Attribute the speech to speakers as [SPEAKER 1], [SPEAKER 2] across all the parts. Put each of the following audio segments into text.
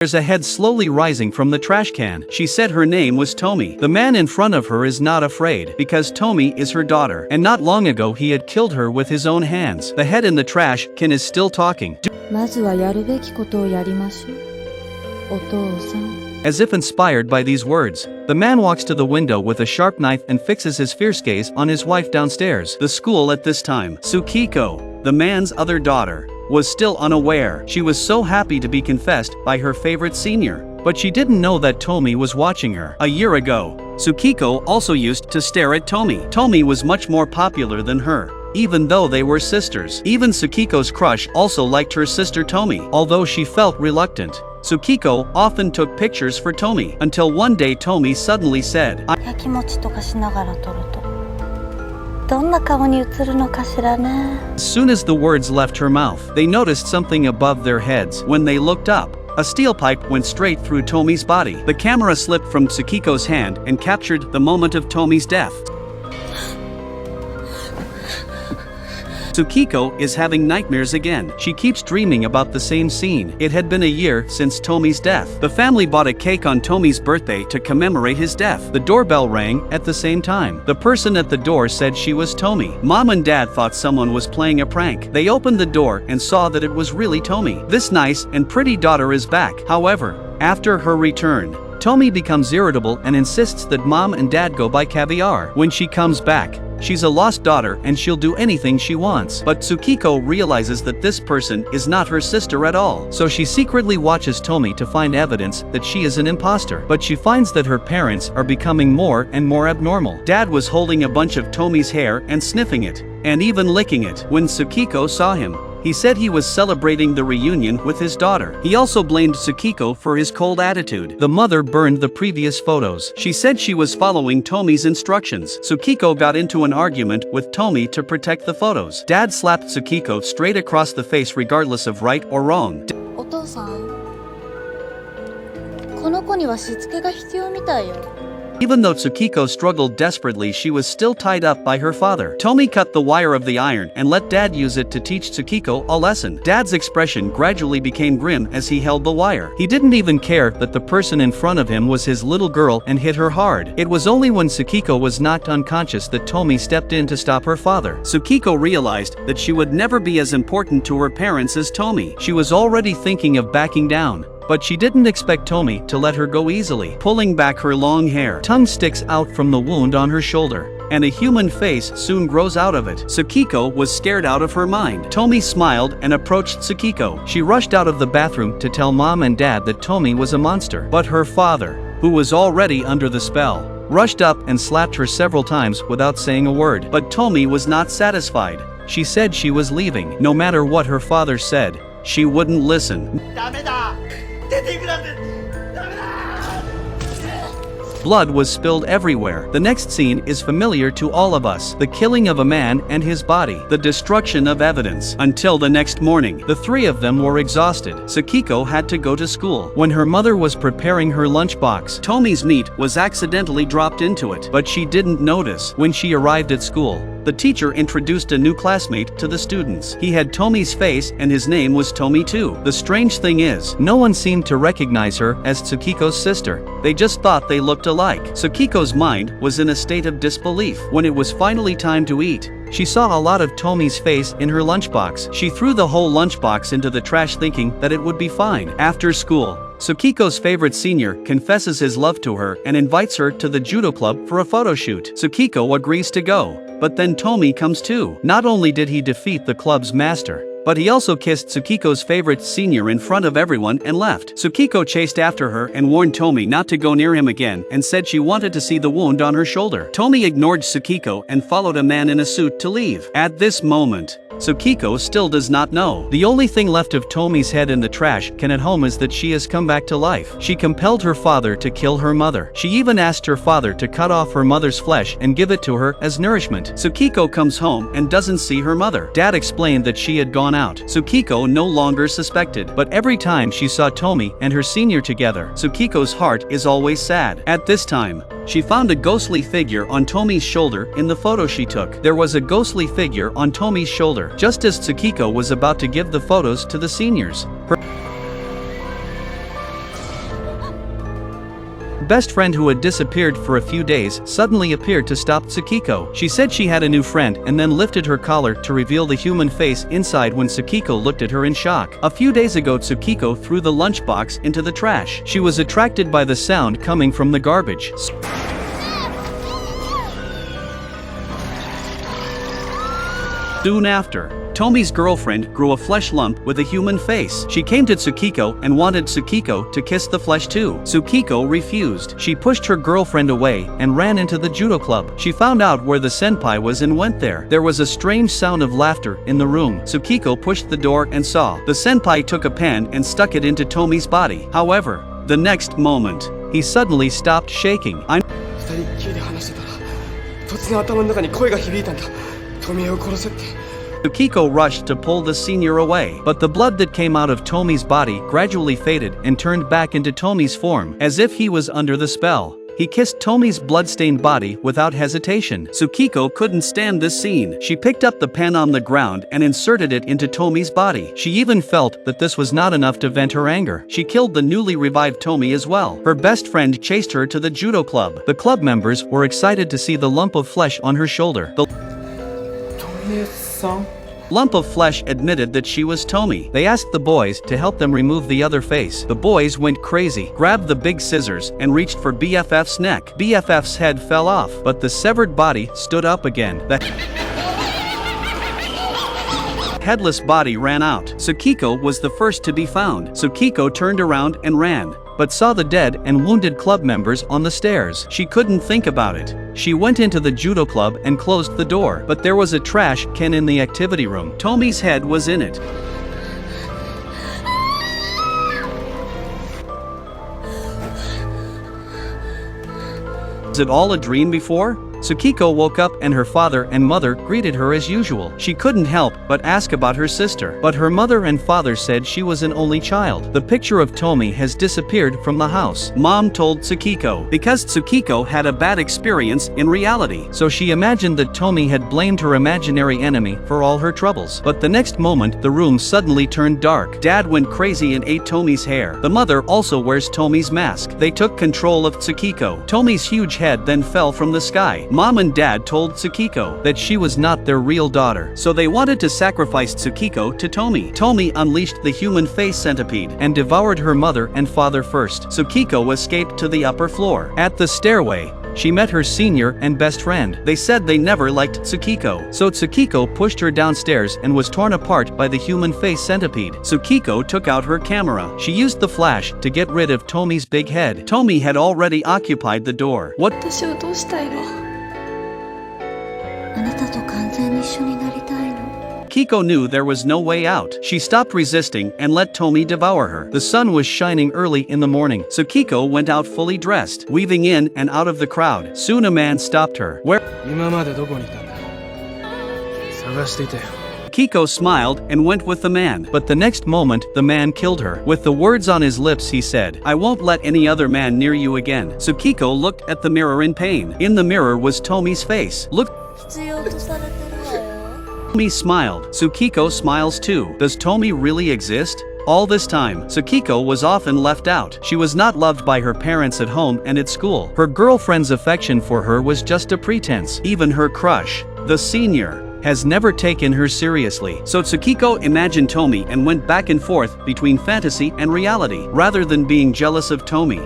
[SPEAKER 1] There's a head slowly rising from the trash can. She said her name was Tomi. The man in front of her is not afraid, because Tomi is her daughter, and not long ago he had killed her with his own hands. The head in the trash can is still talking. As if inspired by these words, the man walks to the window with a sharp knife and fixes his fierce gaze on his wife downstairs. The school at this time. Tsukiko, the man's other daughter, was still unaware. She was so happy to be confessed by her favorite senior, but she didn't know that Tomi was watching her. A year ago, Tsukiko also used to stare at Tomi. Tomi was much more popular than her, even though they were sisters. Even Tsukiko's crush also liked her sister Tomi, although she felt reluctant. Tsukiko often took pictures for Tomi, until one day Tomi suddenly said, As soon as the words left her mouth, they noticed something above their heads. When they looked up, a steel pipe went straight through Tomi's body. The camera slipped from Tsukiko's hand and captured the moment of Tomi's death. Tsukiko is having nightmares again. She keeps dreaming about the same scene. It had been a year since Tomi's death. The family bought a cake on Tomi's birthday to commemorate his death. The doorbell rang at the same time. The person at the door said she was Tomi. Mom and Dad thought someone was playing a prank. They opened the door and saw that it was really Tomi. This nice and pretty daughter is back. However, after her return, Tomi becomes irritable and insists that Mom and Dad go buy caviar. When she comes back, she's a lost daughter and she'll do anything she wants. But Tsukiko realizes that this person is not her sister at all. So she secretly watches Tomi to find evidence that she is an imposter. But she finds that her parents are becoming more and more abnormal. Dad was holding a bunch of Tomi's hair and sniffing it, and even licking it. When Tsukiko saw him, he said he was celebrating the reunion with his daughter. He also blamed Tsukiko for his cold attitude. The mother burned the previous photos. She said she was following Tomi's instructions. Tsukiko got into an argument with Tomi to protect the photos. Dad slapped Tsukiko straight across the face regardless of right or wrong.
[SPEAKER 2] お父さん、この子にはしつけが必要みたいよ。
[SPEAKER 1] Even though Tsukiko struggled desperately, she was still tied up by her father. Tomi cut the wire of the iron and let Dad use it to teach Tsukiko a lesson. Dad's expression gradually became grim as he held the wire. He didn't even care that the person in front of him was his little girl and hit her hard. It was only when Tsukiko was knocked unconscious that Tomi stepped in to stop her father. Tsukiko realized that she would never be as important to her parents as Tomi. She was already thinking of backing down, but she didn't expect Tomi to let her go easily. Pulling back her long hair, tongue sticks out from the wound on her shoulder, and a human face soon grows out of it. Tsukiko was scared out of her mind. Tomi smiled and approached Tsukiko. She rushed out of the bathroom to tell Mom and Dad that Tomi was a monster. But her father, who was already under the spell, rushed up and slapped her several times without saying a word. But Tomi was not satisfied. She said she was leaving. No matter what her father said, she wouldn't listen. Blood was spilled everywhere. The next scene is familiar to all of us. The killing of a man and his body. The destruction of evidence. Until the next morning, the three of them were exhausted. Tsukiko had to go to school. When her mother was preparing her lunchbox, Tomi's meat was accidentally dropped into it, but she didn't notice. When she arrived at school, the teacher introduced a new classmate to the students. He had Tomi's face and his name was Tomi too. The strange thing is, no one seemed to recognize her as Tsukiko's sister. They just thought they looked alike. Tsukiko's mind was in a state of disbelief. When it was finally time to eat, she saw a lot of Tomi's face in her lunchbox. She threw the whole lunchbox into the trash thinking that it would be fine. After school, Tsukiko's favorite senior confesses his love to her and invites her to the judo club for a photo shoot. Tsukiko agrees to go, but then Tomi comes too. Not only did he defeat the club's master, but he also kissed Tsukiko's favorite senior in front of everyone and left. Tsukiko chased after her and warned Tomi not to go near him again and said she wanted to see the wound on her shoulder. Tomi ignored Tsukiko and followed a man in a suit to leave. At this moment, Tsukiko still does not know. The only thing left of Tomi's head in the trash can at home is that she has come back to life. She compelled her father to kill her mother. She even asked her father to cut off her mother's flesh and give it to her as nourishment. Tsukiko comes home and doesn't see her mother. Dad explained that she had gone out. Tsukiko no longer suspected, but every time she saw Tomi and her senior together, Tsukiko's heart is always sad. At this time, she found a ghostly figure on Tomi's shoulder in the photo she took. There was a ghostly figure on Tomi's shoulder, just as Tsukiko was about to give the photos to the seniors. best friend who had disappeared for a few days suddenly appeared to stop Tsukiko. She said she had a new friend and then lifted her collar to reveal the human face inside when Tsukiko looked at her in shock. A few days ago Tsukiko threw the lunchbox into the trash. She was attracted by the sound coming from the garbage. Soon after, Tomi's girlfriend grew a flesh lump with a human face. She came to Tsukiko and wanted Tsukiko to kiss the flesh too. Tsukiko refused. She pushed her girlfriend away and ran into the judo club. She found out where the senpai was and went there. There was a strange sound of laughter in the room. Tsukiko pushed the door and saw the senpai took a pan and stuck it into Tomi's body. However, the next moment, he suddenly stopped shaking.
[SPEAKER 3] 二人きりで話してたら突然頭の中に声が響いたんだ。トミエを殺せって。
[SPEAKER 1] Tsukiko rushed to pull the senior away, but the blood that came out of Tomi's body gradually faded and turned back into Tomi's form, as if he was under the spell. He kissed Tomi's blood-stained body without hesitation. Tsukiko couldn't stand this scene. She picked up the pen on the ground and inserted it into Tomi's body. She even felt that this was not enough to vent her anger. She killed the newly revived Tomi as well. Her best friend chased her to the judo club. The club members were excited to see the lump of flesh on her shoulder. The lump of flesh admitted that she was Tomi. They asked the boys to help them remove the other face. The boys went crazy, grabbed the big scissors, and reached for BFF's neck. BFF's head fell off, but the severed body stood up again. The headless body ran out. Tsukiko was the first to be found. Tsukiko turned around and ran, but saw the dead and wounded club members on the stairs. She couldn't think about it. She went into the judo club and closed the door, but there was a trash can in the activity room. Tomi's head was in it. Was it all a dream before? Tsukiko woke up and her father and mother greeted her as usual. She couldn't help but ask about her sister, but her mother and father said she was an only child. The picture of Tomi has disappeared from the house. Mom told Tsukiko because Tsukiko had a bad experience in reality, so she imagined that Tomi had blamed her imaginary enemy for all her troubles. But the next moment, the room suddenly turned dark. Dad went crazy and ate Tomi's hair. The mother also wears Tomi's mask. They took control of Tsukiko. Tomi's huge head then fell from the sky. Mom and Dad told Tsukiko that she was not their real daughter, so they wanted to sacrifice Tsukiko to Tomi. Tomi unleashed the human face centipede and devoured her mother and father first. Tsukiko escaped to the upper floor. At the stairway, she met her senior and best friend. They said they never liked Tsukiko, so Tsukiko pushed her downstairs and was torn apart by the human face centipede. Tsukiko took out her camera. She used the flash to get rid of Tomi's big head. Tomi had already occupied the door. What?
[SPEAKER 2] 私をどうしたいの？あなたと完全に一緒になりたいの。
[SPEAKER 1] Kiko knew there was no way out. She stopped resisting and let Tomi devour her. The sun was shining early in the morning, so Kiko went out fully dressed, weaving in and out of the crowd. Soon a man stopped her. Where?
[SPEAKER 3] 今までどこにいたんだ。探していたよ。
[SPEAKER 1] Kiko smiled and went with the man, but the next moment the man killed her. With the words on his lips he said, "I won't let any other man near you again." Tsukiko looked at the mirror in pain. In the mirror was Tomi's face. Look.
[SPEAKER 2] 必要とされてるわよ。
[SPEAKER 1] Tomi smiled. Tsukiko smiles too. Does Tomi really exist? All this time, Tsukiko was often left out. She was not loved by her parents at home and at school. Her girlfriend's affection for her was just a pretense. Even her crush, the senior, has never taken her seriously. So Tsukiko imagined Tomi and went back and forth between fantasy and reality. Rather than being jealous of Tomi,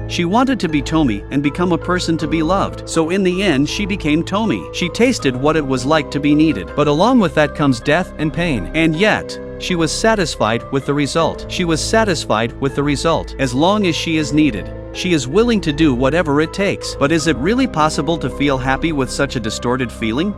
[SPEAKER 1] she wanted to be Tomi and become a person to be loved. So in the end she became Tomi. She tasted what it was like to be needed. But along with that comes death and pain. And yet, she was satisfied with the result. She was satisfied with the result. As long as she is needed, she is willing to do whatever it takes. But is it really possible to feel happy with such a distorted feeling?